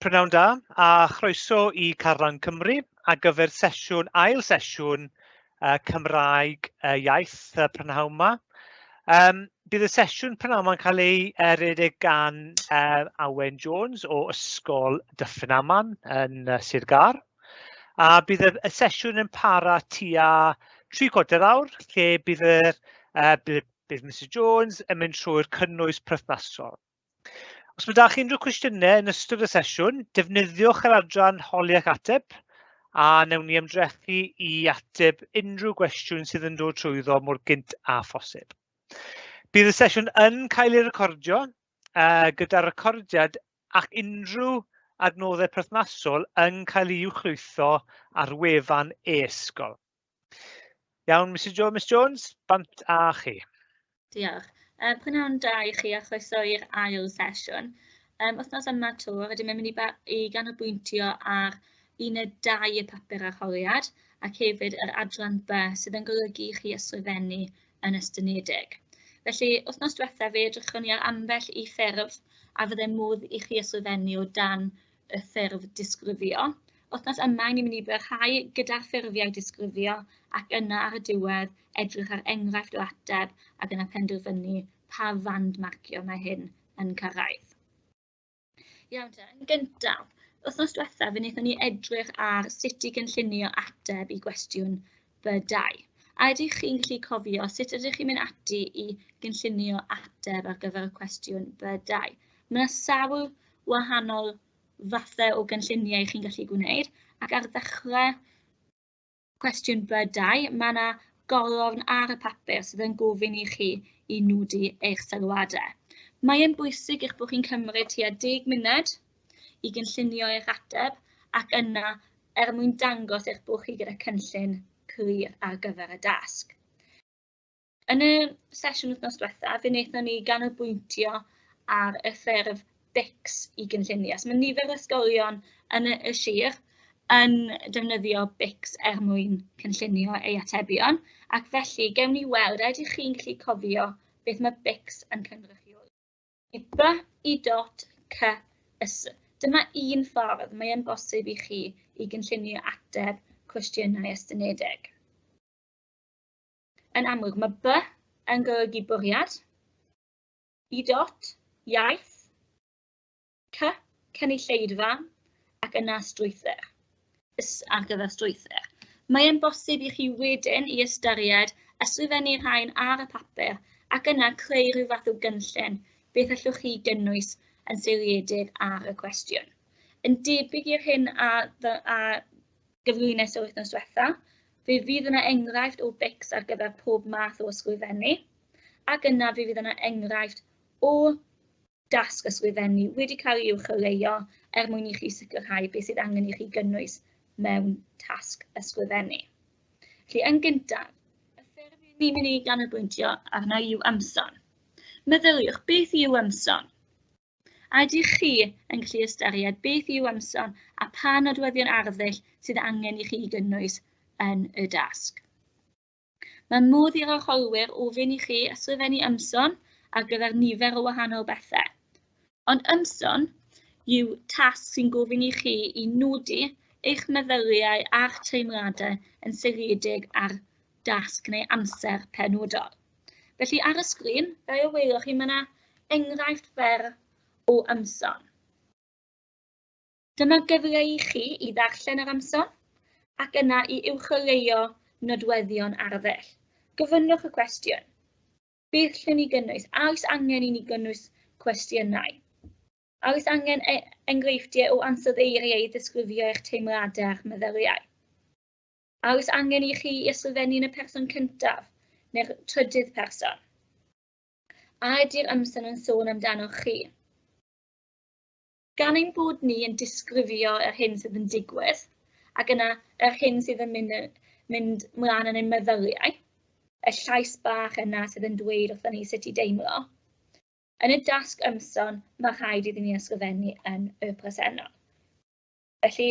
Prynawn da, a chroeso I Carlan Cymru ar gyfer ail sesiwn Cymraeg Iaith Prynhawn yma. Bydd y sesiwn Prynhawn yma'n cael ei redeg gan Awen Jones o ysgol Dyffryn Aman yn Sir Gar. A bydd y sesiwn yn para tua 3/4 awr, lle bydd Mr Jones yn mynd trwy'r cynnwys perthnasol. Os bydd chi unrhyw cwestiynau yn ystod y sesiwn, defnyddiwch yr adran holi ac ateb, a newn ni ymdrechu I ateb unrhyw gwestiwn sydd yn dod trwyddo mor gynt a phosib. Bydd y sesiwn yn cael ei recordio, gyda recordiad ac unrhyw adnoddau perthnasol yn cael ei uwchlwytho ar wefan e-sgol. Iawn, Mr Jones, bant a chi. Diolch. Prynawn da I chi a chroeso i'r ail sesiwn. Wythnos yma tŵr ydym yn mynd I ganolbwyntio ar 1-2 y papur arholiad ac hefyd yr adran B sydd yn golygu I chi ysgrifennu yn ystynedig. Felly, wythnos diwethaf edrychon ni ar ambell I ffurf a fydde modd I chi ysgrifennu o dan y ffurf disgrifio. Wythnos yma ni'n mynd I barhau gyda'r ffurfiau disgrifio ac yna ar y diwedd edrych ar enghraifft o ateb ac yna penderfynu pa fand marcio mae hyn yn cyrraedd. Iawn te, yn gyntaf, wythnos diwethaf fe wnaethon ni edrych ar sut I gynllunio ateb I gwestiwn B2. A ydych chi'n gallu cofio sut ydych chi'n mynd ati I gynllunio ateb ar gyfer y cwestiwn B2? Mae yna sawl wahanol fathau o gynlluniau chi'n gallu gwneud ac ar ddechrau cwestiwn B2 mae yna golofn ar y papur sydd yn gofyn I chi I nodi eich sylwadau. Mae'n bwysig eich bod chi'n cymryd tua 10 munud I gynllunio eich ateb ac yna mwyn dangos eich bod chi gyda cynllun clir ar gyfer y dasg. Yn y sesiwn wythnos diwethaf, fe wnaethon ni ganolbwyntio ar y ffurf BICS I gynllunio. Mae nifer o ysgolion yn y sir yn defnyddio BICS mwyn cynllunio eu atebion, ac felly gewn ni weld ydych chi'n gallu cofio beth mae BICS yn cynrychioli. B I dot C S. Dyma un ffordd mae yn bosib I chi I gynllunio ateb cwestiynau ystynedig. Yn amlwg, mae B yn golygu bwriad, I dot, iaith, C, cynulleidfa, ac yna strwythyr, S ar gyfer strwythyr. Mae'n bosib I chi wedyn I ystyried ysgrifennu rhain ar y papur ac yna creu rhyw fath o gynllun beth allwch chi gynnwys yn seiliedig ar y cwestiwn. Yn debyg i'r hyn a gyflwynes o wythnos diwethaf, fe fydd yna enghraifft o BICS ar gyfer pob math o ysgrifennu, ac yna fe fydd yna enghraifft o dasg ysgrifennu wedi cael ei uwcholeuo mwyn I chi sicrhau beth sydd angen I chi gynnwys mewn tasg ysgrifennu. Felly, yn gyntaf, y ffurf ni'n mynd I ganolbwyntio arno yw ymson. Meddyliwch, beth yw ymson? A ydych chi yn gallu ystyried beth yw ymson a pa nodweddion arddull sydd angen I chi gynnwys yn y dasg. Mae modd i'r arholwyr ofyn I chi ysgrifennu ymson ar gyfer nifer o wahanol bethau. Ond ymson yw tasg sy'n gofyn I chi I nodi eich meddyliau a'r teimladau yn seiliedig ar dasg neu amser penodol. Felly ar y sgrin, fel y welwch chi, mae yna enghraifft fer o ymson. Dyma gyfle I chi I ddarllen yr ymson ac yna I uwcholeuo nodweddion arddull. Gofynnwch y cwestiwn. Beth llwn ni gynnwys? A oes angen I ni gynnwys cwestiynau? A oes angen enghreifftiau o ansoddeiriau I ddisgrifio eich teimladau a'ch meddyliau? A oes angen I chi ysgrifennu yn y person cyntaf neu'r trydydd person? A ydy'r ymson yn sôn amdano chi? Gan ein bod ni yn disgrifio yr hyn sydd yn digwydd, ac yna yr hyn sydd yn mynd mlaen yn ein meddyliau, y llais bach yna sydd yn dweud wrthon ni sut I deimlo, yn y dasg ymson mae rhaid iddyn ni ysgrifennu yn y presennol. Felly,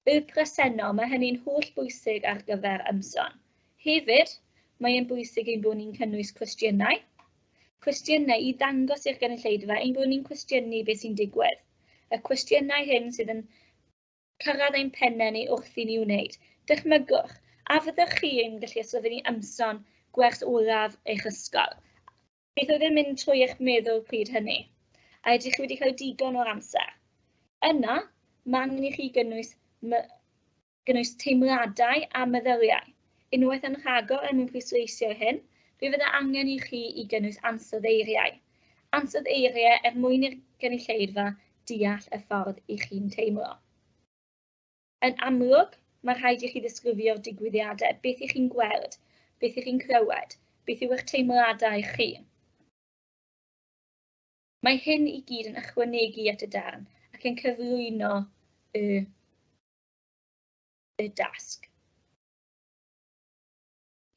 y presennol mae hynny'n holl bwysig ar gyfer ymson. Hefyd, mae'n bwysig ein bod ni'n cynnwys cwestiynau I ddangos i'r gynulleidfa ein bod ni'n cwestiynu beth sy'n digwydd. y cwestiynau hyn sydd yn cyrraedd ein pennau ni wrth i ni wneud. Dychmygwch, a fyddwch chi yn gallu ysgrifennu ymson gwers olaf eich ysgol. Beth oedd yn mynd trwy eich meddwl pryd hynny? A ydych chi wedi cael digon o'r amser? Yna, mae angen i chi gynnwys teimladau a meddyliau. Unwaith yn rhagor yn pwysleisio hyn, fe fydda angen i chi i gynnwys ansawdd eiriau. Ansawdd eiriau mwyn i'r gynulleidfa deall y ffordd i chi'n teimlo. Yn amlwg, mae rhaid i chi ddisgrifio'r digwyddiadau, beth i chi'n gweld, beth i chi'n clywed, beth yw eich teimladau chi. Mae hyn i gyd yn ychwanegu at y darn ac yn cyflwyno y dasg.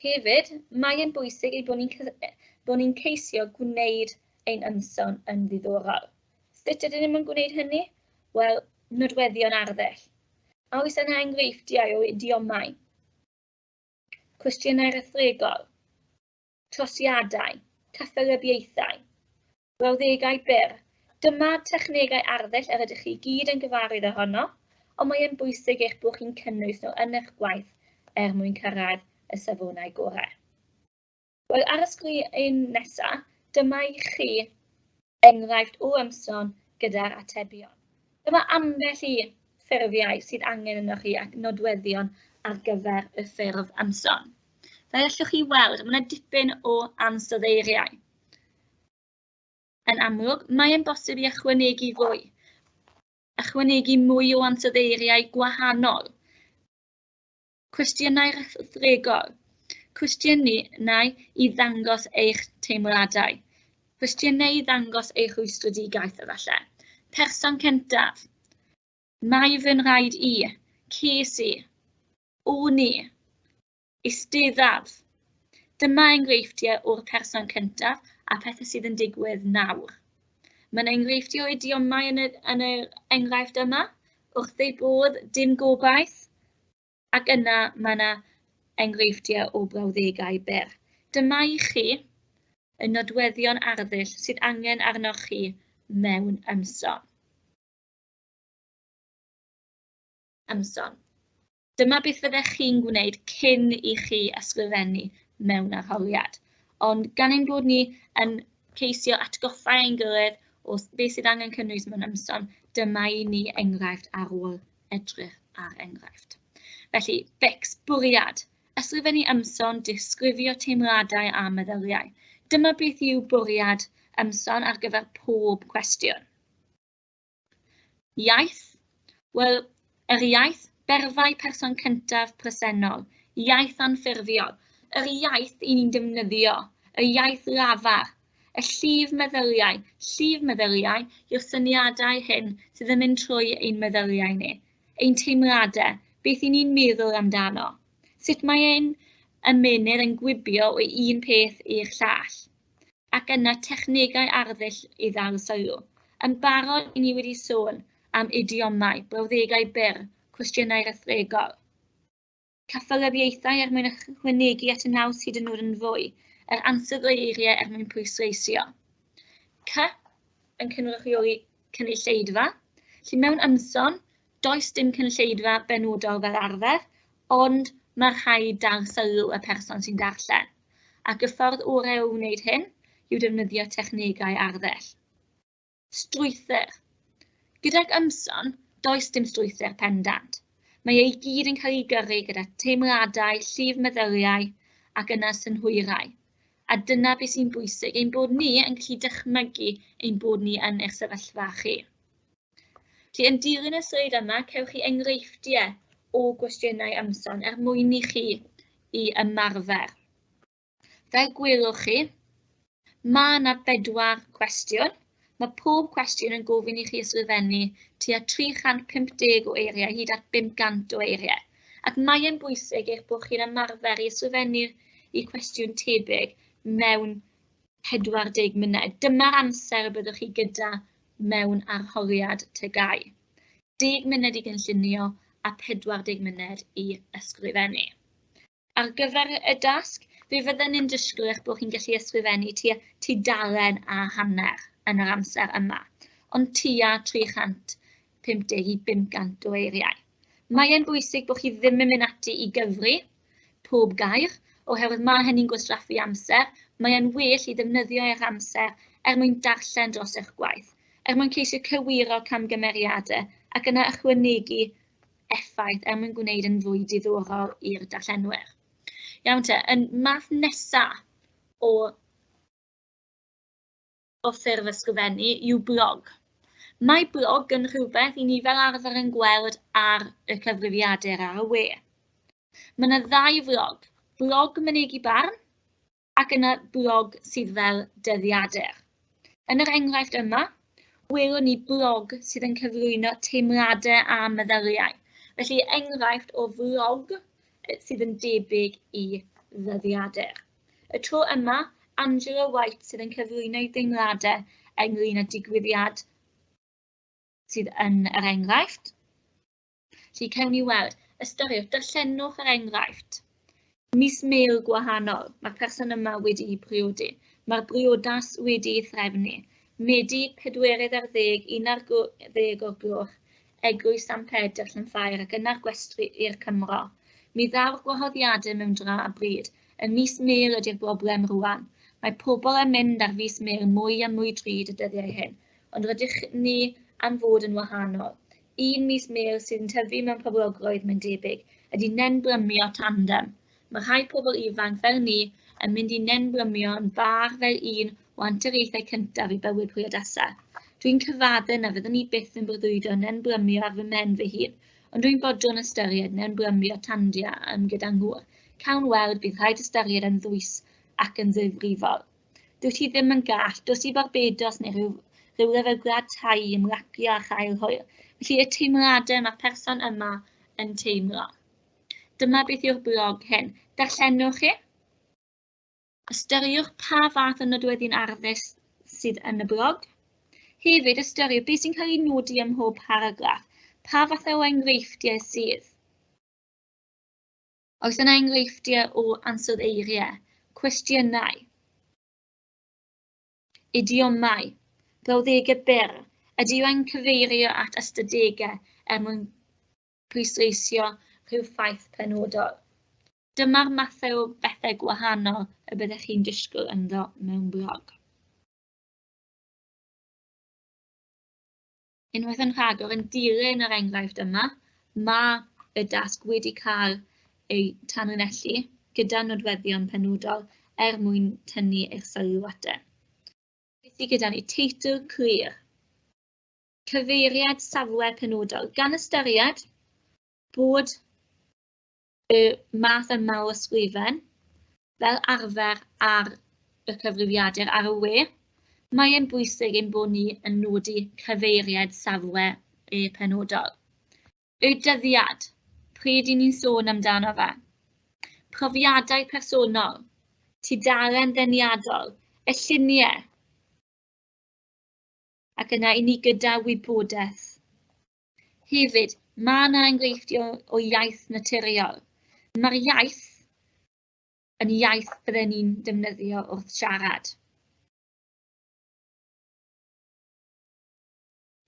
Hefyd, mae yn bwysig ei bod ni'n ceisio gwneud ein ymson yn ddiddorol. Sut ydyn ni'n gwneud hynny? Wel, nodweddion arddull. A oes yna enghreifftiau o idiomau, cwestiynau rhethregol, trosiadau, caffaelybiaethau, brawddegau byr. Dyma technegau arddull yr ydych chi gyd yn gyfarwydd ohono, ond mae yn bwysig eich bod chi'n cynnwys nhw yn eich gwaith mwyn cyrraedd y safonau gorau. Wel, ar y sgrin nesaf, dyma i chi enghraifft o ymson gyda'r atebion. Dyma ambell i ffurfiau sydd angen yno chi ac nodweddion ar gyfer y ffurf ymson. Fel allwch chi weld, mae yna dipyn o ansawdd eiriau. Yn amlwg, mae yn bosib i ychwanegu mwy o ansawdd eiriau gwahanol. Cwestiynau rhethregol. Cwestiynau i ddangos eich teimladau. Cwestiynau i ddangos eich rwystredigaeth efallai. Person cyntaf. Mae fy nraid i. Ces i. O'n i. Eisteddaf. Dyma enghreifftiau o'r person cyntaf a pethau sydd yn digwydd nawr. Mae'n enghreifftiau o idiomau yn y enghraifft yma, wrth ei bodd dim gobaith, ac yna mae yna enghreifftiau o brawddegau byr. Dyma i chi y nodweddion arddull sydd angen arnoch chi mewn ymson. Dyma beth fyddech chi'n gwneud cyn i chi ysgrifennu mewn arholiad. Ond gan ein bod ni yn ceisio atgoffa ein gilydd o beth sydd angen cynnwys mewn ymson, dyma i ni enghraifft ar ôl edrych ar enghraifft. Felly, fix, bwriad. Ysgrifennu ymson, disgrifio teimladau a meddyliau. Dyma beth yw bwriad ymson ar gyfer pob cwestiwn. Iaith. Wel, yr iaith, berfau person cyntaf presennol. Iaith anffurfiol. Yr iaith i ni'n defnyddio. Y iaith lafar. Y llif meddyliau. Llif meddyliau yw'r syniadau hyn sydd yn mynd trwy ein meddyliau ni. Ein teimladau, beth i ni'n meddwl amdano. Sut mae ein ymenydd yn gwibio o un peth i'r llall. Ac yna technegau arddull i ddal sylw. Yn barod i ni wedi sôn am idiomau, brawddegau byr, cwestiynau rhethregol. Caffaelybiaethau mwyn ychwanegu at y naws hyd yn oed yn fwy, yr ansawdd o eiriau mwyn pwysleisio. C yn cynrychioli cynulleidfa, lle mewn ymson, does dim cynulleidfa benodol fel arfer, ond mae rhaid dal sylw y person sy'n darllen. Ac y ffordd orau o wneud hyn yw defnyddio technegau arddull. Strwythyr. Gydag ymson, does dim strwythyr pendant. Mae ei gyd yn cael ei gyrru gyda teimladau, llif meddyliau ac yna synhwyrau. A dyna beth sy'n bwysig, ein bod ni yn gallu dychmygu ein bod ni yn eich sefyllfa chi. Felly yn dilyn y sleid yma, cewch chi enghreifftiau o gwestiynau ymson mwyn i chi i ymarfer. Fel gwelwch chi, mae yna 4 cwestiwn. Mae pob cwestiwn yn gofyn i chi ysgrifennu tua 350 o eiriau hyd at 500 o eiriau. Ac mae yn bwysig eich bod chi'n ymarfer i ysgrifennu i cwestiwn tebyg mewn 40 munud. Dyma'r amser y byddwch chi gyda mewn arholiad TGAU. 10 munud i gynllunio a 40 munud i ysgrifennu. Ar gyfer y dasg, fe fydden ni'n disgwyl eich bod chi'n gallu ysgrifennu tudalen a hanner yn yr amser yma. ond tua 350 i 500 o eiriau. Mae'n bwysig bod chi ddim yn mynd ati i gyfri pob gair, oherwydd mae hynny'n gwastraffu amser. Mae'n well i ddefnyddio eich amser mwyn darllen dros eich gwaith, mwyn ceisio cywiro camgymeriadau ac yna ychwanegu effaith mwyn gwneud yn fwy diddorol i'r darllenwyr. Iawn te, yn math nesaf o ffurf ysgrifennu yw blog. Mae blog yn rhywbeth i ni fel arfer yn gweld ar y cyfrifiadur ar y we. Mae yna ddau flog, blog mynegu barn ac yna blog sydd fel dyddiadur. Yn yr enghraifft yma, welwn ni blog sydd yn cyflwyno teimladau a meddyliau. Felly enghraifft o flog sydd yn debyg i ddyddiadur. Y tro yma, Angela White sydd yn cyflwyno teimladau ynglŷn â digwyddiad sydd yn yr enghraifft. Felly cawn ni weld, ystyriwch, darllenwch yr enghraifft. Mis Mel gwahanol, mae'r person yma wedi priodi. Mae'r briodas wedi ei threfnu. Medi 40 11 o'r gloch, eglwys San Pedr Llanffair ac yna'r gwestri i'r Cymro. Mi ddaw'r gwahoddiadau mewn dra a bryd. Yn mis Mel ydy'r broblem rwan. Mae pobl yn mynd ar fis Mel mwy a mwy drud y dyddiau hyn, ond rydych ni am fod yn wahanol. Un mis Mel sydd yn tyfu mewn poblogroedd mae'n debyg ydy nenblymio tandem. Mae rhai pobl ifanc fel ni yn mynd i nenblymio yn bar fel un o anturiaethau cyntaf i bywyd priodasau. Dwi'n cyfadde na fyddwn ni byth yn breuddwydo nenblymio ar fy men fy hun, ond dwi'n bodlon ystyried nenblymio tandia gyda ngŵr. Cawn weld bydd rhaid ystyried yn ddwys ac yn ddifrifol. Dwyt ti ddim yn gall, dos i Barbados neu rhywle fel Gwlad Tai ymlacio a chael hwyl. Felly y teimladau mae'r person yma yn teimlo. Dyma beth yw'r blog hyn. Darllenwch chi. Ystyriwch pa fath o nodweddion arddull sydd yn y blog. Hefyd ystyriwch beth sy'n cael ei nodi ym mhob paragraff. Pa fath o enghreifftiau sydd. Oes yna enghreifftiau o ansawdd eiriau, cwestiynau, idiomau, brawddegau byr. Ydy yw e'n cyfeirio at ystadegau mwyn pwysleisio rhyw ffaith penodol. Dyma'r mathau o bethau gwahanol y byddech chi'n disgwyl ynddo mewn blog. Unwaith yn rhagor yn dilyn yr enghraifft yma, mae y dasg wedi cael ei tanlinellu gyda nodweddion penodol mwyn tynnu eich sylw atyn. Beth sydd gyda ni? Teitl clir. Cyfeiriad safle penodol. Gan ystyried bod y math yma o ysgrifen fel arfer ar y cyfrifiadur ar y we, mae'n bwysig ein bod ni yn nodi cyfeiriad safle penodol. Y dyddiad, pryd i ni'n sôn amdano fe. Profiadau personol, tudalen ddeniadol, y lluniau, ac yna i ni gyda wybodaeth. Hefyd, mae yna enghreifftiau o iaith naturiol. Mae'r iaith yn iaith bydden ni'n defnyddio wrth siarad.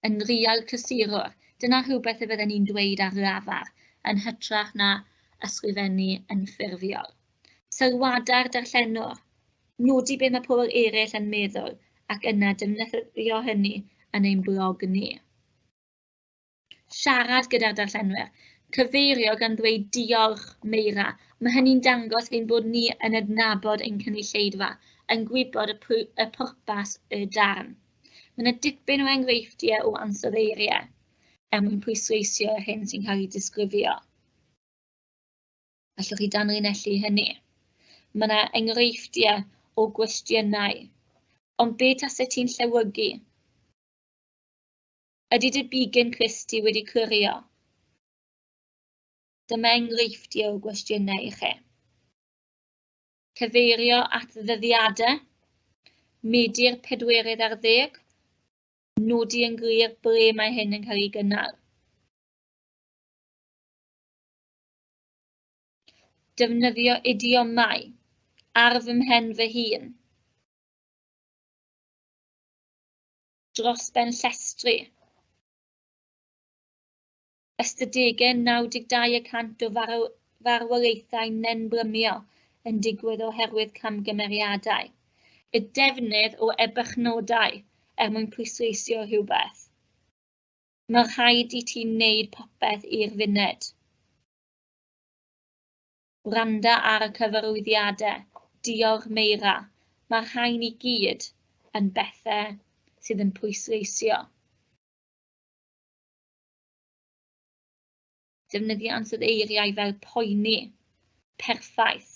Yn real cysurwr, dyna rhywbeth y bydden ni'n dweud ar lafar, yn hytrach na ysgrifennu yn ffurfiol. Sylwadau'r darllenwr, nodi beth mae pobl eraill yn meddwl, ac yna defnyddio hynny yn ein blog ni. Siarad gyda'r darllenwyr, cyfeirio gan ddweud diolch Meira. Mae hynny'n dangos ein bod ni yn adnabod ein cynulleidfa, yn gwybod y pwrpas y darn. Mae yna dipyn o enghreifftiau o ansawdd eiriau, mwyn pwysleisio hyn sy'n cael ei disgrifio. Allwch chi danlinellu hynny. Mae yna enghreifftiau o gwestiynau. Ond beth aset ti'n llewygu? Ydy dy bigyn Christi wedi clirio? Dyma enghreifftiau o gwestiynau i chi. Cyfeirio at ddyddiadau, Medi'r 40 nodi yn glir ble mae hyn yn cael ei gynnal. Defnyddio idiomau, ar fy mhen fy hun. dros ben llestri. Ystadegau 92% o farwolaethau nenbrymio yn digwydd oherwydd camgymeriadau. Y defnydd o ebychnodau mwyn pwysleisio rhywbeth. Mae rhaid I ti wneud popeth i'r funed. Wranda ar y cyfarwyddiadau. Diolch Meira. Mae rhain I gyd yn bethau sydd yn pwysleisio. Defnyddio ansoddeiriau fel poeni, perffaith,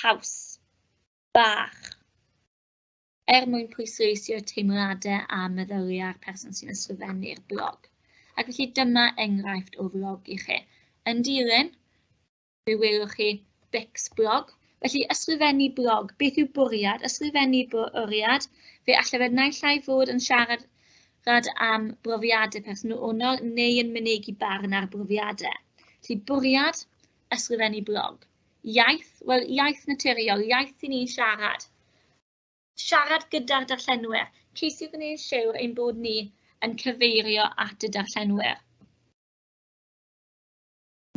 haws, bach, mwyn pwysleisio teimladau a meddyliau'r person sy'n ysgrifennu'r blog. Ac felly dyma enghraifft o flog I chi. Yn dilyn, fe welwch chi Bix blog. Felly ysgrifennu blog, beth yw bwriad? Ysgrifennu bwriad, fe allai fe naill ai fod yn siarad am brofiadau personol neu yn mynegu barn ar brofiadau. Felly bwriad, ysgrifennu blog. Iaith, wel iaith naturiol, iaith I ni'n siarad. Siarad gyda'r darllenwyr. Ceisio gwneud siwr ein bod ni yn cyfeirio at y darllenwyr.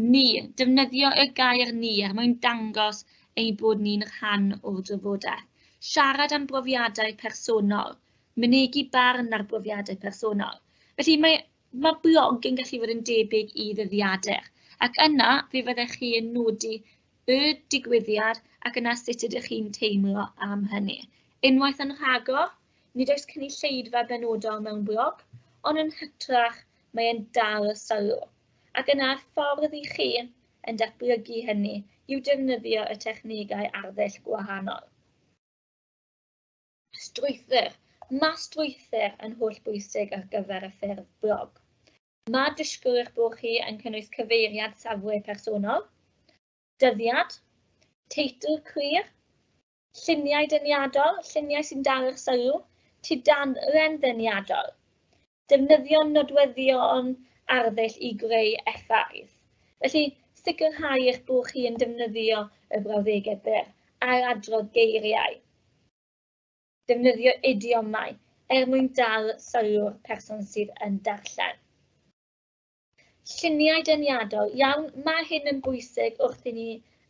Ni, defnyddio y gair ni mwyn dangos ein bod ni'n rhan o'r drafodaeth. Siarad am brofiadau personol. Mynegu barn ar brofiadau personol. Felly mae blog yn gallu fod yn debyg I ddyddiadur. Ac yna, fe fyddech chi yn nodi y digwyddiad ac yna sut ydych chi'n teimlo am hynny. Unwaith yn rhagor, nid oes cynulleidfa benodol mewn blog, ond yn hytrach mae'n dal y sylw. Ac yna ffordd I chi yn datblygu hynny yw defnyddio y technegau arddull gwahanol. Strwythur. Mae strwythur yn hollbwysig ar gyfer y ffurf blog. Mae disgwyl eich bod chi yn cynnwys cyfeiriad safle personol, dyddiad, teitl clir, lluniau dyniadol, lluniau sy'n dal eich sylw, tudalen dyniadol. Defnyddio nodweddion arddull I greu effaith. Felly, sicrhau eich bod chi yn defnyddio y brawddegau byr a'r adrodd geiriau. Defnyddio idiomau mwyn dal sylw'r person sydd yn darllen. Lluniau dyniadol. Iawn, mae hyn yn bwysig wrth I ni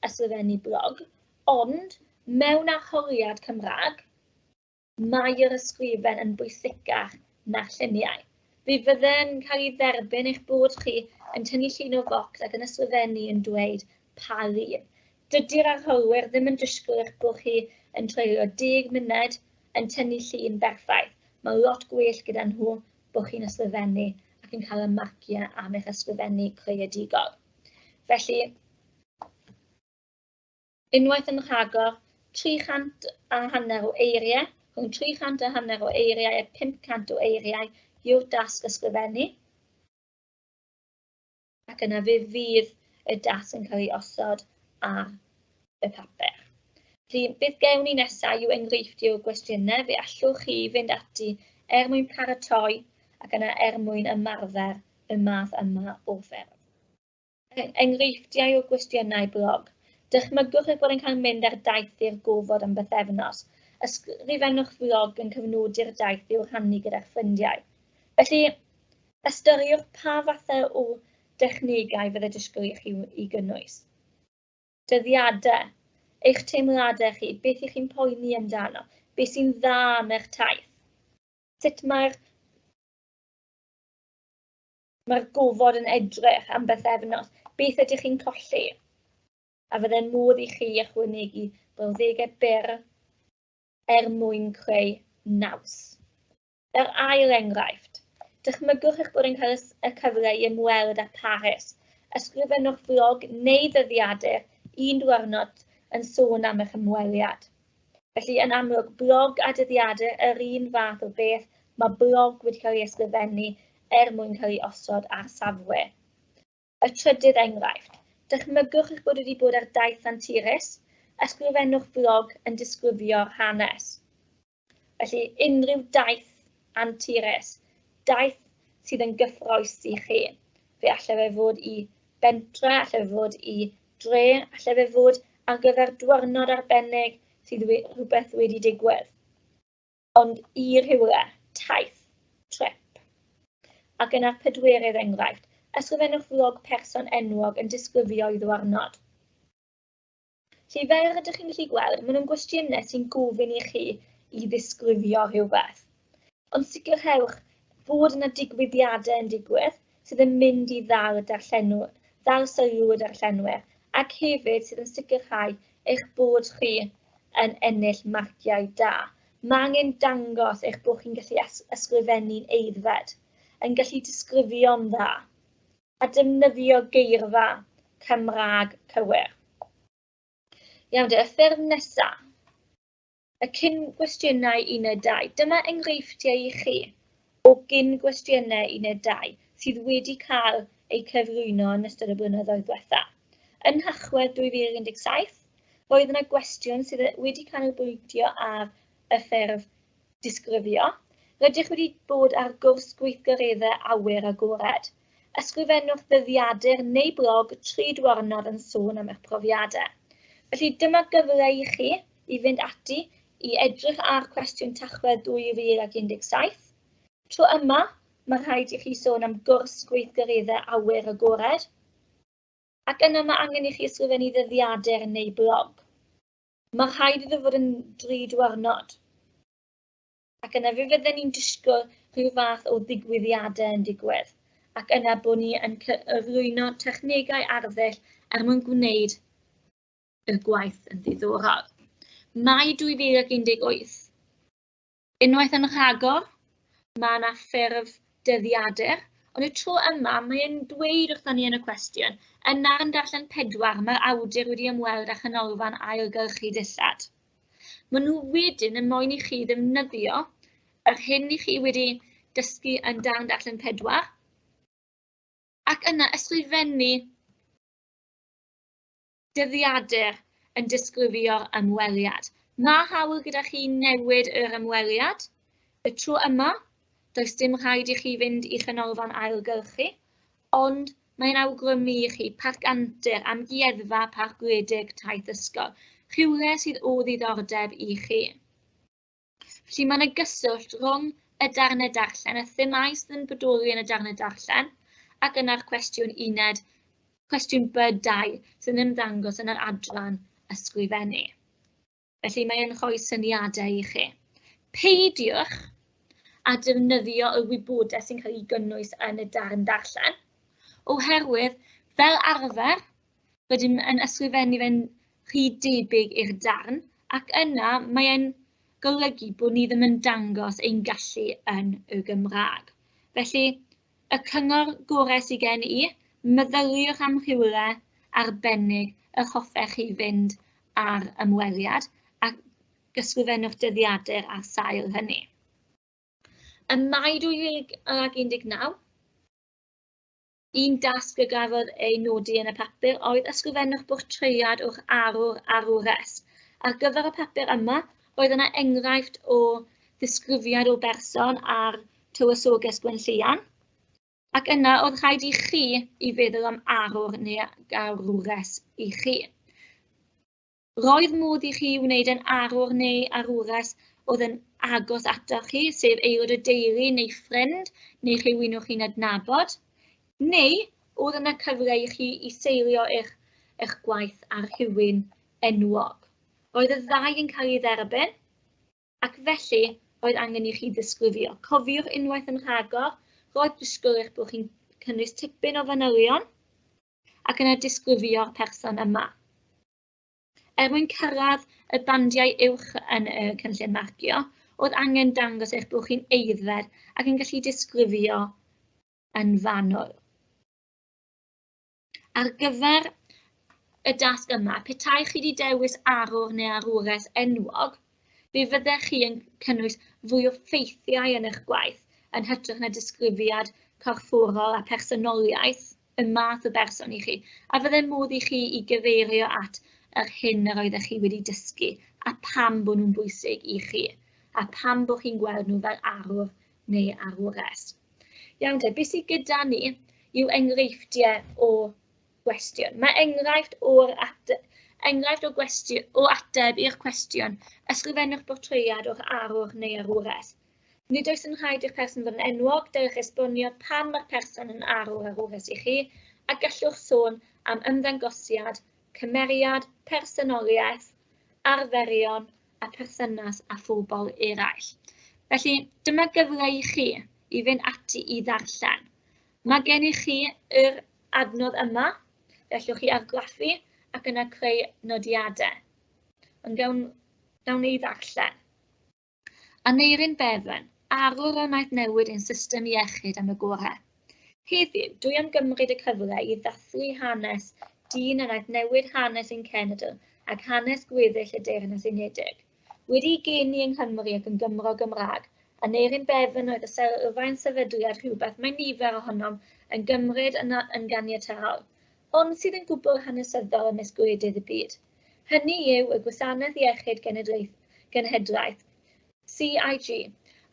ysgrifennu blog, ond mewn arholiad Cymraeg, mae'r ysgrifen yn bwysicach na'r lluniau. Fe fydde'n cael ei dderbyn eich bod chi yn tynnu llun o focs ac yn ysgrifennu yn dweud pa lun. Dydy'r arholwyr ddim yn disgwyl eich bod chi yn treulio 10 munud yn tynnu llun berffaith. Mae lot gwell gyda nhw bod chi'n ysgrifennu ac yn cael y marciau am eich ysgrifennu creadigol. Felly, unwaith yn rhagor, 350 o eiriau, rhwng 350 o eiriau a 500 o eiriau yw'r dasg ysgrifennu. Ac yna fe fydd y dasg yn cael ei osod ar y papur. Felly, beth gewn ni nesaf yw enghreifftiau o gwestiynau. Fe allwch chi fynd ati mwyn paratoi ac yna mwyn ymarfer y math yma o ffurf. Enghreifftiau o gwestiynau blog. Dychmygwch eich bod yn cael mynd ar daith i'r gofod am bythefnos. Ysgrifennwch vlog yn cyfnodi'r daith i'w rhannu gyda'ch ffrindiau. Felly, ystyriwch pa fathau o dechnegau fydde disgwyl I chi I gynnwys. Dyddiadau, eich teimladau chi, beth chi'n poeni amdano, beth sy'n dda am eich taith. Sut mae'r gofod yn edrych am bythefnos, beth ydych chi'n colli. A fydde'n modd I chi ychwanegu brawddegau byr mwyn creu naws. Yr ail enghraifft. Dychmygwch eich bod yn cael y cyfle I ymweld â Paris. Ysgrifennwch vlog neu ddyddiadur un diwrnod yn sôn am eich ymweliad. Felly yn amlwg, blog a dyddiadur yr un fath o beth, mae blog wedi cael ei ysgrifennu mwyn cael ei osod ar safle. Y trydydd enghraifft. Dychmygwch eich bod wedi bod ar daith anturus, ysgrifennwch vlog yn disgrifio'r hanes. Felly, unrhyw daith anturus, daith sydd yn gyffrous I chi. Fe allai fe fod I bentre, allai fe fod I dre, allai fe fod ar gyfer diwrnod arbennig sydd rhywbeth wedi digwydd. ond i rhywle, taith, trip. Ac yna pedwerydd enghraifft, ysgrifennwch vlog person enwog yn disgrifio i ddiwrnod. Felly fel rydych chi'n gallu gweld, maen nhw'n gwestiynau sy'n gofyn i chi i ddisgrifio rhywbeth. Ond sicrhewch fod yna digwyddiadau yn digwydd sydd yn mynd i ddal sylw y darllenwyr ac hefyd sydd yn sicrhau eich bod chi yn ennill marciau da. Mae angen dangos eich bod chi'n gallu ysgrifennu'n eiddfed, yn gallu disgrifio'n dda, a defnyddio geirfa Cymraeg cywir. Iawn te, y ffurf nesaf, y cyn gwestiynau 1 a 2. Dyma enghreifftiau i chi o gyn gwestiynau 1 a 2 sydd wedi cael eu cyflwyno yn ystod y blynyddoedd diwethaf. Yn Nhachwedd 2017, roedd yna gwestiwn sydd wedi canolbwyntio ar y ffurf disgrifio. Rydych wedi bod ar gwrs gweithgareddau awyr agored. Ysgrifennwch ddyddiadur neu blog 3 diwrnod yn sôn am eich profiadau. Felly dyma gyfle i chi i fynd ati i edrych ar cwestiwn Tachwedd 2017. Tro yma, mae rhaid i chi sôn am gwrs gweithgareddau awyr agored. Ac yna mae angen i chi ysgrifennu ddyddiadur neu blog. Mae rhaid iddo fod yn 3 diwrnod. Ac yna fe fydden ni'n disgwyl rhyw fath o ddigwyddiadau yn digwydd. Ac yna bod ni yn cyflwyno technegau arddull mwyn gwneud y gwaith yn ddiddorol. Mai 2018. Unwaith yn rhagor, mae yna ffurf dyddiadur, ond y tro yma mae'n dweud wrthon ni yn y cwestiwn, yna yn darllen 4 mae'r awdur wedi ymweld â chanolfan ailgylchu dillad. Maen nhw wedyn yn moyn i chi ddefnyddio yr hyn i chi wedi dysgu yn darllen 4, ac yna ysgrifennu dyddiadur yn disgrifio'r ymweliad. Mae hawl gyda chi newid yr ymweliad. Y tro yma, does dim rhaid i chi fynd i chanolfan ailgylchu, ond mae'n awgrymu i chi parc antur, amgueddfa, parc gwledig, taith ysgol, rhywle sydd o ddiddordeb i chi. Felly mae yna gyswllt rhwng y darnau darllen, y themau sydd yn bodoli yn y darnau darllen, ac yna'r cwestiwn uned, cwestiwn B2 sydd yn ymddangos yn yr adran ysgrifennu. Felly mae'n rhoi syniadau i chi. Peidiwch a defnyddio y wybodaeth sy'n cael ei gynnwys yn y darn darllen, oherwydd fel arfer rydym yn ysgrifennu fe'n rhy debyg i'r darn, ac yna mae'n golygu bod ni ddim yn dangos ein gallu yn y Gymraeg. Felly, y cyngor gorau sydd gen i, meddyliwch am rhywle arbennig y hoffech chi fynd ar ymweliad ac ysgrifennwch dyddiadur ar sail hynny. Ym Mai 2019, un dasg y gafodd ei nodi yn y papur oedd ysgrifennwch bortread o'ch arwres. Ar gyfer y papur yma, roedd yna enghraifft o ddisgrifiad o berson ar tywysoges Gwenllian, ac yna oedd rhaid i chi i feddwl am arwr neu arwres i chi. Roedd modd i chi wneud yn arwr neu arwres oedd yn agos atoch chi, sef aelod o deulu neu ffrind, neu rhywun o'ch chi'n adnabod, neu oedd yna cyfle i chi i seilio eich gwaith ar rhywun enwog. Roedd y ddau yn cael ei dderbyn, ac felly roedd angen i chi ddisgrifio. Cofiwch unwaith yn rhagor, roedd disgwyl eich bod chi'n cynnwys tipyn o fanylion, ac yna disgrifio'r person yma. Mwyn cyrraedd y bandiau uwch yn y cynllun marcio, oedd angen dangos eich bod chi'n eiddfed ac yn gallu disgrifio yn fanwl. Ar gyfer y dasg yma, petai chi wedi dewis arwr neu arwres enwog, fe fyddech chi yn cynnwys fwy o ffeithiau yn eich gwaith yn hytrach na disgrifiad corfforol a personoliaeth y math o berson i chi, a fydde modd i chi i gyfeirio at yr hyn yr oeddech chi wedi dysgu, a pam bod nhw'n bwysig i chi, a pam bod chi'n gweld nhw fel arwr neu arwres. Iawn te, beth sydd gyda ni yw enghreifftiau o gwestiwn. Mae enghraifft o'r enghraifft o ateb i'r cwestiwn, ysgrifennwch bortread o'r arwr neu arwres. Nid oes yn rhaid i'r person fod yn enwog, dewch esbonio pam mae'r person yn arwr arwres i chi, a gallwch sôn am ymddangosiad, cymeriad, personoliaeth, arferion a perthynas a phobl eraill. Felly, dyma gyfle i chi i fynd ati i ddarllen. Mae gen i chi yr adnodd yma, gallwch chi argraffu ac yna creu nodiadau. Ond gawn ni ddarllen. Aneurin Bevan, arwr o wnaeth newid ein system iechyd am y gorau. Heddiw, dwi am gymryd y cyfle i ddathlu hanes dyn a wnaeth newid hanes ein cenedl ac hanes gweddill y Deyrnas Unedig. Wedi geni yng Nghymru ac yn Gymro Gymraeg, Aneurin Bevan oedd y sylfaen sefydliad rhywbeth mae nifer ohonom yn gymryd yn ganiatol, ond sydd yn gwbl hanesyddol ymysg gwledydd y byd. Hynny yw y Gwasanaeth Iechyd Genhedlaeth, CIG.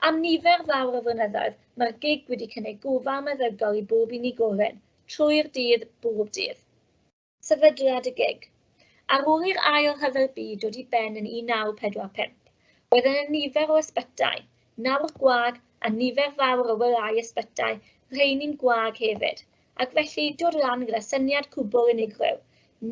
Am nifer fawr o flynyddoedd, mae'r GIG wedi cynnig gofal meddygol i bob unigolyn, trwy'r dydd bob dydd. Sefydliad y GIG. Ar ôl i'r ail rhyfel byd dod i ben yn 1945, roedd yna nifer o ysbytau, nawr gwag a nifer fawr o welau ysbytau, rheini'n gwag hefyd, ac felly dod lan gyda syniad cwbl unigryw,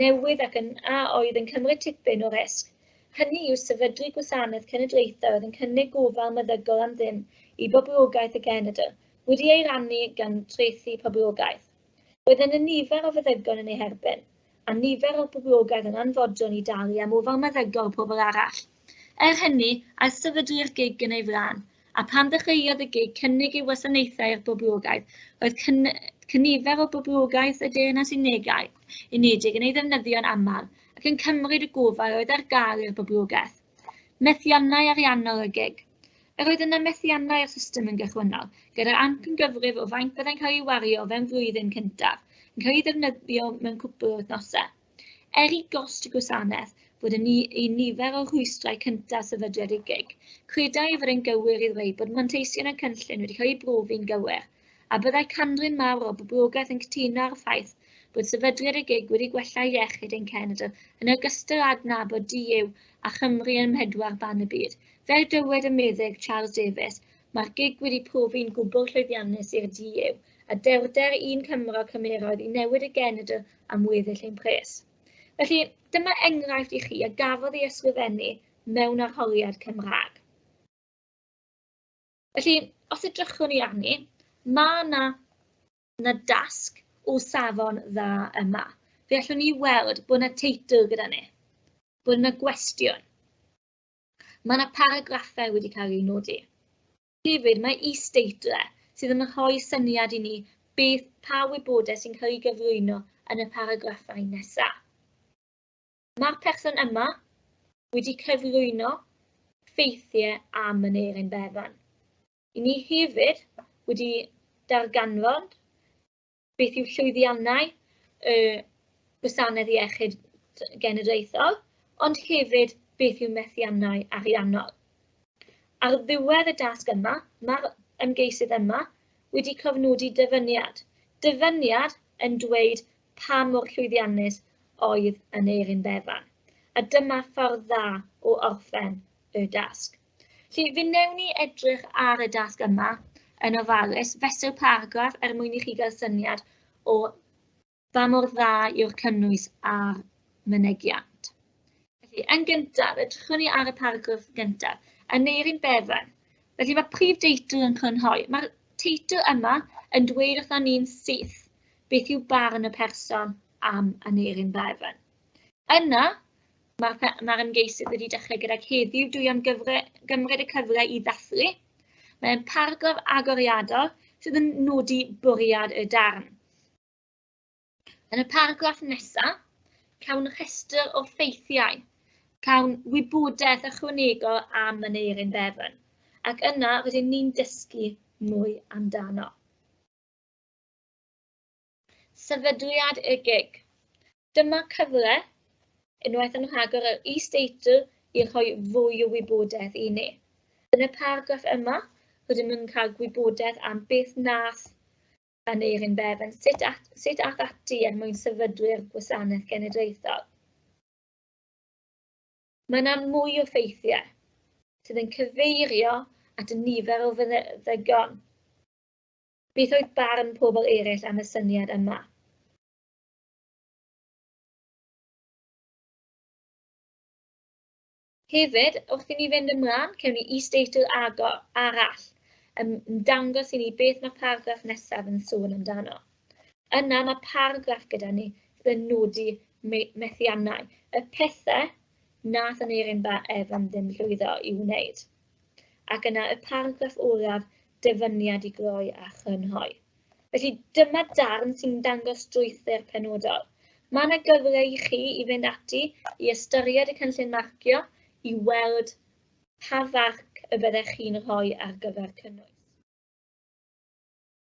newydd ac oedd yn cymryd tipyn o risg. Hynny yw sefydlu gwasanaeth cenedlaethol oedd yn cynnig gofal meddygol am ddim i boblogaeth y genedl, wedi ei rannu gan treithi poblogaeth. Roedd yna nifer o feddygon yn ei herbyn, a nifer o boblogaeth yn anfodol i dalu am ofal meddygol pobl arall. Hynny, a sefydlu'r GIG yn ei flaen, a pan ddechreuodd y GIG cynnig ei wasanaethau i'r boblogaeth, roedd cynifer o boblogaeth y Deyrnas Unedig yn ei ddefnyddio'n aml, ac yn cymryd y gofal oedd ar gael i'r boblogaeth. Methiannau ariannol y GIG. Roedd yna methiannau o'r system yn gychwynnol, gyda'r amcangyfrif o faint byddai'n cael ei wario fewn flwyddyn cyntaf, yn cael ei ddefnyddio mewn cwpl o wythnosau. I gost y gwasanaeth fod i nifer o rhwystrau cyntaf sefydliad y GIG, credai fod e'n gywir i ddweud bod manteision y cynllun wedi cael ei brofi'n gywir, a byddai canryn mawr o boblogaeth yn cytuno ar ffaith bod sefydliad y GIG wedi gwella iechyd ein cenedl yn ogystal â adnabod TGAU a Chymru yn pedwar ban y byd. Fel dywed y meddyg Charles Davies, mae'r GIG wedi profi'n gwbl llwyddiannus i'r TGAU a dewrder un Cymro cymerodd i newid y genedl am weddill ein pres. Felly, dyma enghraifft i chi a gafodd ei ysgrifennu mewn arholiad Cymraeg. Felly, os edrychwn ni arni, mae na dasg o safon dda yma. Fe allwn ni weld bod yna teitl gyda ni, bod yna gwestiwn. Mae yna paragraffau wedi cael ei nodi. Hefyd, mae is-deitlau sydd yn rhoi syniad i ni pa wybodaeth sy'n cael ei gyflwyno yn y paragraffau nesaf. Mae'r person yma wedi cyflwyno ffeithiau am Aneurin Bevan. I ni hefyd wedi darganfod beth yw llwyddiannau y Gwasanaeth Iechyd Genedlaethol, ond hefyd beth yw methiannau ariannol. Ar ddiwedd y dasg yma, mae'r ymgeisydd yma wedi cofnodi dyfyniad. Dyfyniad yn dweud pa mor llwyddiannus oedd Aneurin Bevan. A dyma ffordd dda o orffen y dasg. Felly, fe wnewn ni edrych ar y dasg yma yn ofalus fesul paragraff mwyn i chi gael syniad o fa mor dda yw'r cynnwys a'r mynegiant. Felly, yn gyntaf, edrychwn ni ar y paragraff gyntaf, Aneurin Bevan. Felly mae prif deitl yn crynhoi. Mae'r teitl yma yn dweud wrthon ni'n syth beth yw barn y person am Aneurin Bevan. Yna, mae'r ymgeisydd wedi dechrau gydag heddiw dwi am gymryd y cyfle i ddathlu. Mae'n paragraff agoriadol sydd yn nodi bwriad y darn. Yn y paragraff nesaf, cawn rhestr o ffeithiau, cawn wybodaeth ychwanegol am Aneurin Bevan, ac yna rydyn ni'n dysgu mwy amdano. Sefydliad y GIG. Dyma cyfle, unwaith yn rhagor yr is-deitl i rhoi fwy o wybodaeth i ni. Yn y paragraff yma, rydym yn cael gwybodaeth am beth nath Aneurin Bevan, sut ath ati mwyn sefydlu'r Gwasanaeth Genedlaethol. Mae yna mwy o ffeithiau sydd yn cyfeirio at y nifer o feddygon. Beth oedd barn pobl eraill am y syniad yma? Hefyd, wrth i ni fynd ymlaen, cewn ni is-deitl arall yn dangos i ni beth mae paragraff nesaf yn sôn amdano. Yna mae paragraff gyda ni sydd yn nodi methiannau, y pethau nath yn Eirin Evan ddim llwyddo i wneud. Ac yna y paragraff olaf dyfyniad i gloi a chynhoi. Felly dyma darn sy'n dangos strwythur penodol. Mae yna gyfle i chi i fynd ati i ystyried y cynllun marcio i weld pa farc y byddech chi'n rhoi ar gyfer cynnwys.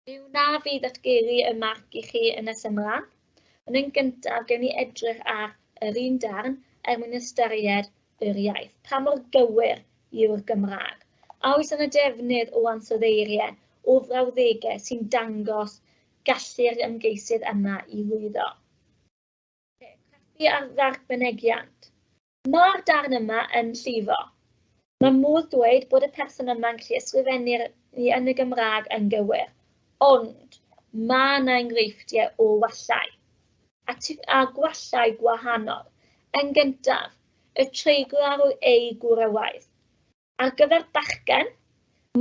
Dyw na fi ddatgeru y marc i chi yn nes ymlaen, ond yn gyntaf gewn ni edrych ar yr un darn mwyn ystyried yr iaith. Pa mor gywir yw'r Gymraeg? A oes yna defnydd o ansoddeiriau o frawddegau sy'n dangos gallu'r ymgeisydd yma i lwyddo. Craffu ar farc mynegiant. Mae'r darn yma yn llifo. Mae modd dweud bod y person yma'n gallu ysgrifennu yn y Gymraeg yn gywir, ond mae yna enghreifftiau o wallau, a gwallau gwahanol. Yn gyntaf, y treiglo ar ei gwrywaidd. Ar gyfer bachgen,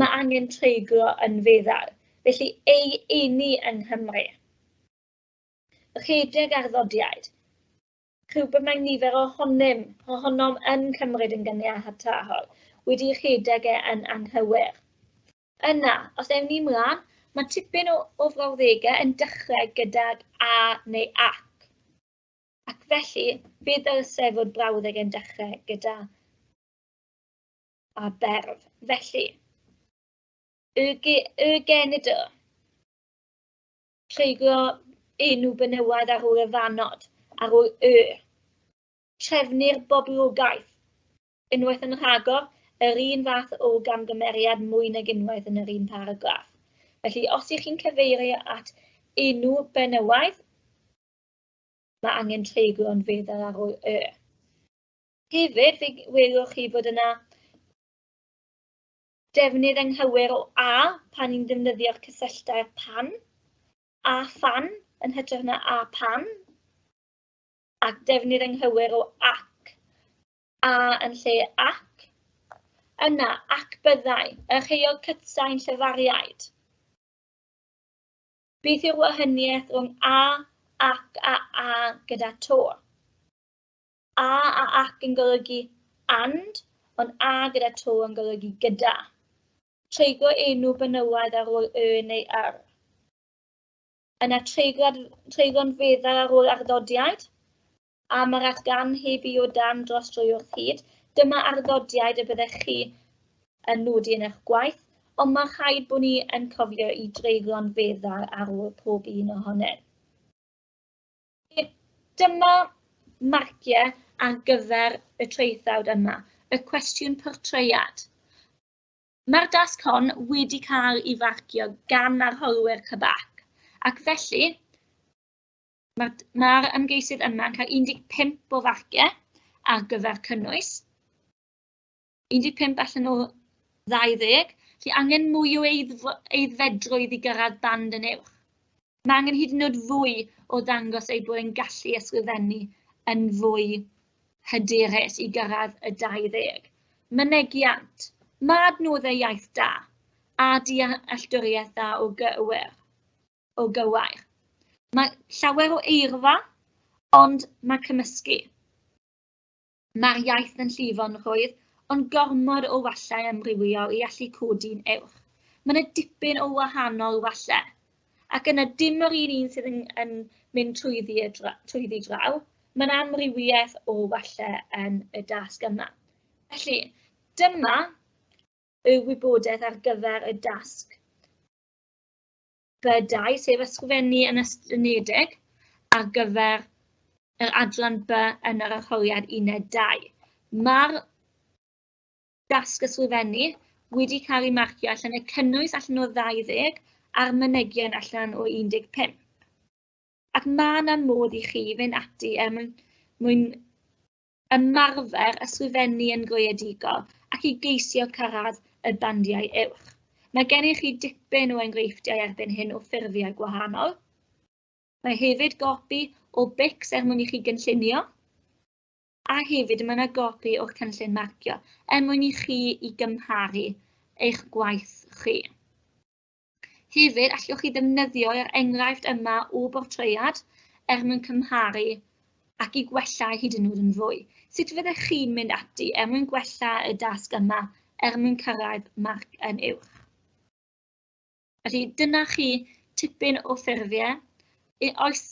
mae angen treiglo yn feddal, felly ei eni yng Nghymru. Rhedeg ar ddodiad. Rhywbeth mae nifer ohonom yn cymryd yn gyniatahol wedi rhedeg yn anghywir. Yna, os ewn ni mlaen, mae tipyn o frawddegau yn dechrau gydag a neu ac. Ac felly, fe ddylse fod brawddeg yn dechrau gyda a berf. Felly, y genedl, treiglo enw benywaidd ar ôl y fanod, ar ôl trefnu'r boblogaeth, unwaith yn rhagor, yr un fath o gamgymeriad mwy nag unwaith yn yr un paragraff. Felly, os ych chi'n cyfeirio at enw benywaidd, mae angen treiglo yn feddal ar ôl Hefyd, fe welwch chi fod yna defnydd anghywir o a pan ni'n defnyddio'r cysylltau'r pan, a phan yn hytrach na a pan, ac defnydd anghywir o ac, a yn lle ac. Yna, ac byddai, y rheol cytsain llyfariaid. Beth yw'r wahaniaeth rhwng a, ac a gyda to? A ac yn golygu and, ond a gyda to yn golygu gyda. Treiglo enw benywaidd ar ôl neu yr. Yna treiglo'n feddal ar ôl arddodiad, a mae'r argan heb i o dan dros drwy wrth hyd. Dyma arddodiad y byddech chi yn nodi yn eich gwaith, ond mae rhaid bod ni yn cofio i dreiglo'n feddal ar ôl pob un ohonynt. Dyma marciau ar gyfer y traethawd yma, y cwestiwn portread. Mae'r dasg hon wedi cael ei farcio gan arholwyr cybac, ac felly mae'r ymgeisydd yma yn cael 15 o farciau ar gyfer cynnwys, 15 allan o 20, lle angen mwy o eiddfedrwydd i gyrraedd band yn uwch. Mae angen hyd yn oed fwy o ddangos ei bod yn gallu ysgrifennu yn fwy hyderus i gyrraedd y 20. Mynegiant, mae adnoddau iaith da a dealltwriaeth da o gywair. Mae llawer o eirfa, ond mae cymysgu. Mae'r iaith yn llifo'n rhwydd, ond gormod o wallau amrywiol i allu codi'n uwch. Mae yna dipyn o wahanol wallau, ac yna dim o'r un sydd yn mynd trwyddi draw, mae'n amrywiaeth o wallau yn y dasg yma. Felly, dyma y wybodaeth ar gyfer y dasg B2, sef ysgrifennu yn ystynedig ar gyfer yr adran B yn yr arholiad 1-2. Mae'r dasg ysgrifennu wedi cael ei marcio allan y cynnwys allan o 20 a'r mynegion allan o 15. Ac mae yna modd i chi fynd ati mwyn ymarfer ysgrifennu yn greadigol ac i geisio cyrraedd y bandiau uwch. Mae gennych chi dipyn o enghreifftiau erbyn hyn o ffurfiau gwahanol. Mae hefyd gopi o bics mwyn i chi gynllunio. A hefyd mae yna gopi o'ch cynllun marcio mwyn i chi i gymharu eich gwaith chi. Hefyd, allwch chi ddefnyddio'r enghraifft yma o bortread mwyn cymharu ac i gwella hyd yn oed yn fwy. Sut fyddech chi'n mynd ati mwyn gwella y dasg yma mwyn cyrraedd marc yn uwch? Felly, dyna chi tipyn o ffurfiau. Oes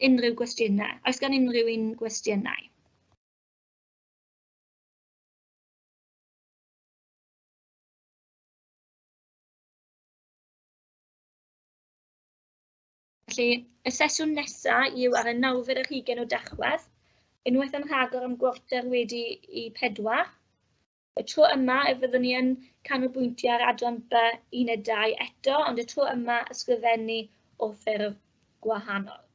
unrhyw gwestiynau? Oes gan unrhyw un gwestiynau? Felly, y sesiwn nesaf yw ar y 9:20 o Dachwedd, unwaith yn rhagor am 3:45. Y tro yma, fyddwn ni yn canolbwyntio ar adran B 1 a 2 eto, ond y tro yma ysgrifennu o ffurf gwahanol.